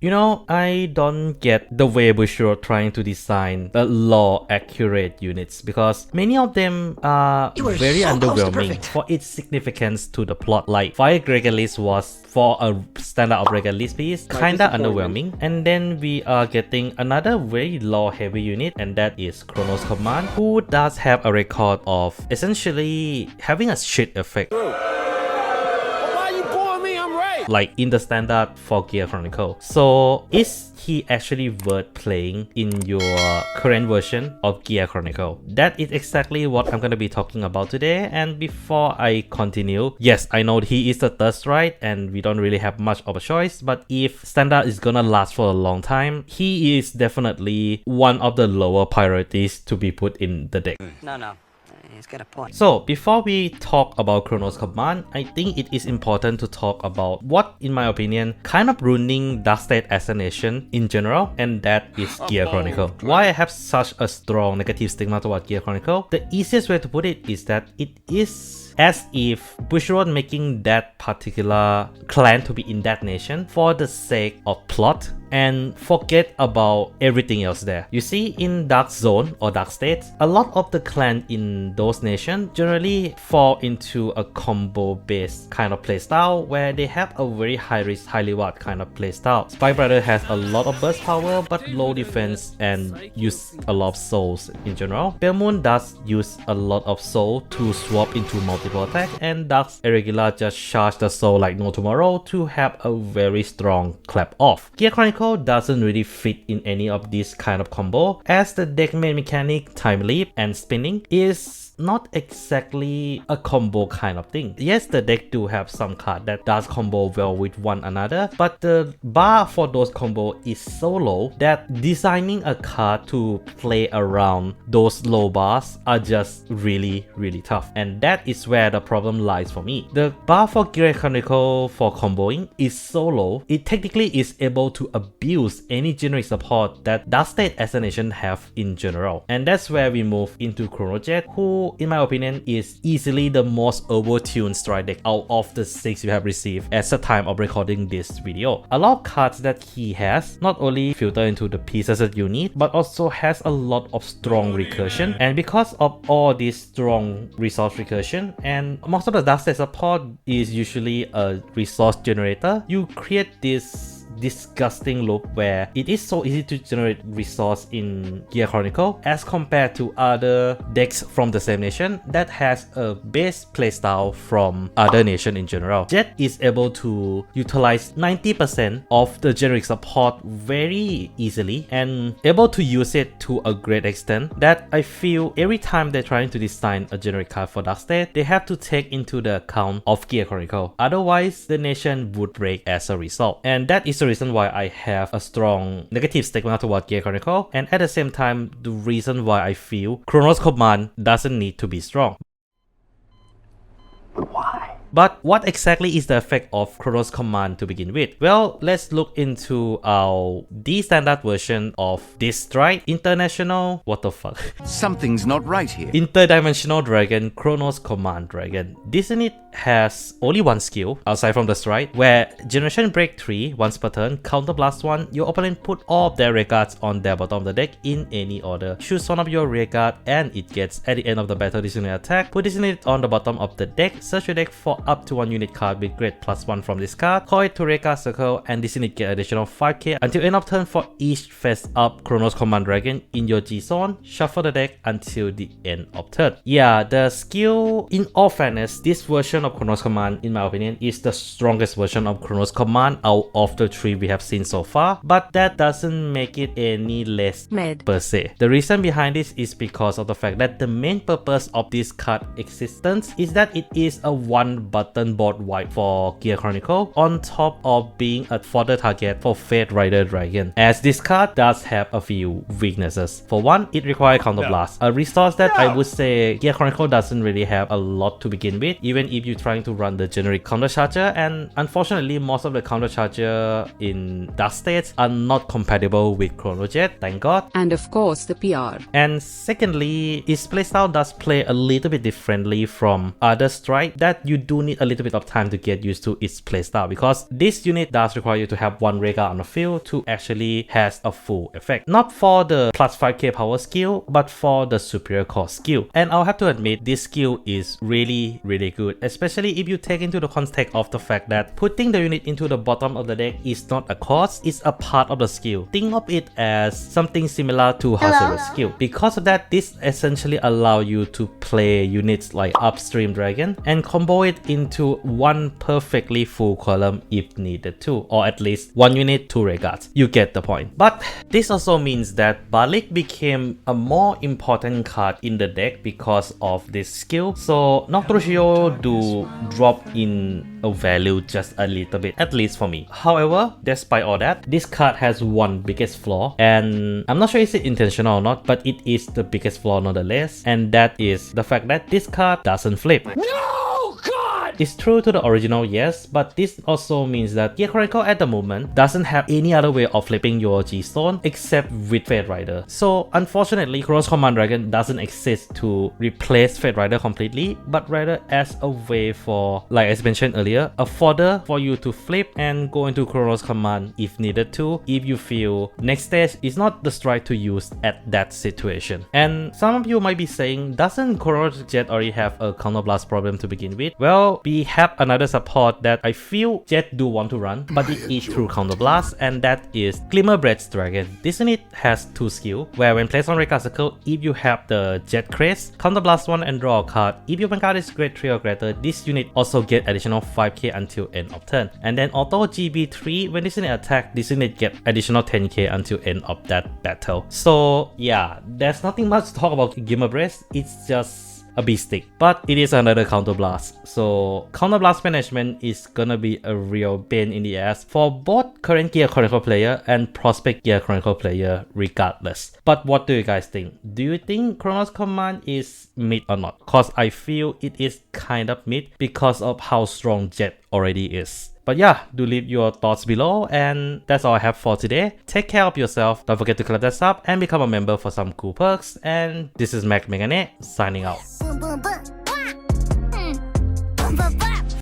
You know, I don't get the way BANCHOU trying to design the law accurate units because many of them are very underwhelming for its significance to the plot. Like Fire Gregalist was for a standard of Regalist piece kinda underwhelming, and then we are getting another very law heavy unit, and that is Chronoscommand, who does have a record of essentially having a shit effect. Like in the standard for Gear Chronicle. So is he actually worth playing in your current version of Gear Chronicle? That is exactly what I'm gonna be talking about today. And before I continue, yes, I know he is a third strike and we don't really have much of a choice, but if standard is gonna last for a long time, he is definitely one of the lower priorities to be put in the deck. No. He's got a point. So before we talk about Chronoscommand, I think it is important to talk about what, in my opinion, kind of ruining Dark State as a nation in general, and that is Gear Chronicle. Why I have such a strong negative stigma toward Gear Chronicle? The easiest way to put it is that it is as if BANCHOU making that particular clan to be in that nation for the sake of plot and forget about everything else there. You see, in Dark Zone or Dark States, a lot of the clan in those nations generally fall into a combo based kind of playstyle where they have a very high risk, high reward kind of playstyle. Spy Brother has a lot of burst power but low defense and use a lot of souls in general. Pale Moon does use a lot of soul to swap into multiple attack, and Dark's Irregular just charge the soul like no tomorrow to have a very strong clap off. Gear Chronicle doesn't really fit in any of this kind of combo, as the deck main mechanic Time Leap and Spinning is not exactly a combo kind of thing. Yes, the deck do have some card that does combo well with one another, but the bar for those combo is so low that designing a card to play around those low bars are just really tough, and that is where the problem lies for me. The bar for Gear Chronicle for comboing is so low, it technically is able to abuse any generic support that Dark State as a nation have in general, and that's where we move into Chronojet, who in my opinion is easily the most overtuned strike deck out of the 6 we have received at the time of recording this video. A lot of cards that he has not only filter into the pieces that you need, but also has a lot of strong recursion, and because of all this strong resource recursion, and most of the Dark State support is usually a resource generator, you create this disgusting loop where it is so easy to generate resource in Gear Chronicle as compared to other decks from the same nation that has a base playstyle from other nation in general. Jet is able to utilize 90% of the generic support very easily and able to use it to a great extent that I feel every time they're trying to design a generic card for Dark State, they have to take into the account of Gear Chronicle. Otherwise, the nation would break as a result, and that is the reason why I have a strong negative stigma toward Gear Chronicle, and at the same time the reason why I feel Chronoscommand doesn't need to be strong. Why? But what exactly is the effect of Chronoscommand to begin with? Well, let's look into our D-standard version of this strike. International... what the fuck? Something's not right here. Interdimensional Dragon, Chronoscommand Dragon. This unit has only one skill, aside from the strike, where Generation Break 3, once per turn, Counterblast 1, your opponent put all of their rear guards on their bottom of the deck in any order. Choose one of your rear guard and it gets, at the end of the battle, this unit attack. Put this unit on the bottom of the deck, search your deck for up to 1 unit card with grade +1 from this card, call it to rear guard circle, and this unit get additional 5k until end of turn for each face up Chronoscommand Dragon in your G zone. Shuffle the deck until the end of turn. Yeah, the skill, in all fairness, this version of Chronoscommand, in my opinion, is the strongest version of Chronoscommand out of the 3 we have seen so far, but that doesn't make it any less mid per se. The reason behind this is because of the fact that the main purpose of this card existence is that it is a one button board wipe for Gear Chronicle, on top of being a fodder target for Fate Rider Dragon, as this card does have a few weaknesses. For one, it requires Counterblast, a resource that I would say Gear Chronicle doesn't really have a lot to begin with, even if you're trying to run the generic Countercharger, and unfortunately most of the Countercharger in Dark States are not compatible with Chronojet, thank god. And of course the PR. And secondly, its playstyle does play a little bit differently from other strike that you do need a little bit of time to get used to its playstyle, because this unit does require you to have one Rayguard on the field to actually has a full effect. Not for the plus 5k power skill, but for the superior cost skill. And I'll have to admit, this skill is really good, especially if you take into the context of the fact that putting the unit into the bottom of the deck is not a cost, it's a part of the skill. Think of it as something similar to House Zero's skill. Because of that, this essentially allows you to play units like Upstream Dragon and combo it into one perfectly full column if needed to, or at least one unit, 2 Rayguards. You get the point. But this also means that Balik became a more important card in the deck because of this skill. So Nocturcio do drop in a value just a little bit, at least for me. However, despite all that, this card has one biggest flaw, and I'm not sure is it intentional or not, but it is the biggest flaw nonetheless, and that is the fact that this card doesn't flip. No, God! It's true to the original, yes, but this also means that Gear Chronicle at the moment doesn't have any other way of flipping your G-Stone except with Fate Rider. So unfortunately, Chronoscommand Dragon doesn't exist to replace Fate Rider completely, but rather as a way for, like I mentioned earlier, a fodder for you to flip and go into Chronoscommand if needed to, if you feel next stage is not the strike to use at that situation. And some of you might be saying, doesn't Chronos Jet already have a counterblast problem to begin with? Well, we have another support that I feel Jet do want to run, but it is through counterblast, and that is Glimmerbread's Dragon. This unit has 2 skills, where when placed on Rayguard Circle, if you have the Jet crest, counterblast 1 and draw a card. If your Vanguard is grade 3 or greater, this unit also get additional 5k until end of turn. And then auto GB3, when this unit attack, this unit get additional 10k until end of that battle. So yeah, there's nothing much to talk about Glimmerbread, it's just a beast stick, but it is another counterblast. So counterblast management is gonna be a real pain in the ass for both current Gear Chronicle player and prospect Gear Chronicle player regardless. But what do you guys think? Do you think Chronoscommand is mid or not? Cause I feel it is kind of mid because of how strong Jet already is. But yeah, do leave your thoughts below, and that's all I have for today. Take care of yourself, don't forget to click that sub and become a member for some cool perks. And this is Mac Megane signing out. Boom, boom, boom. Boom, boom, boom.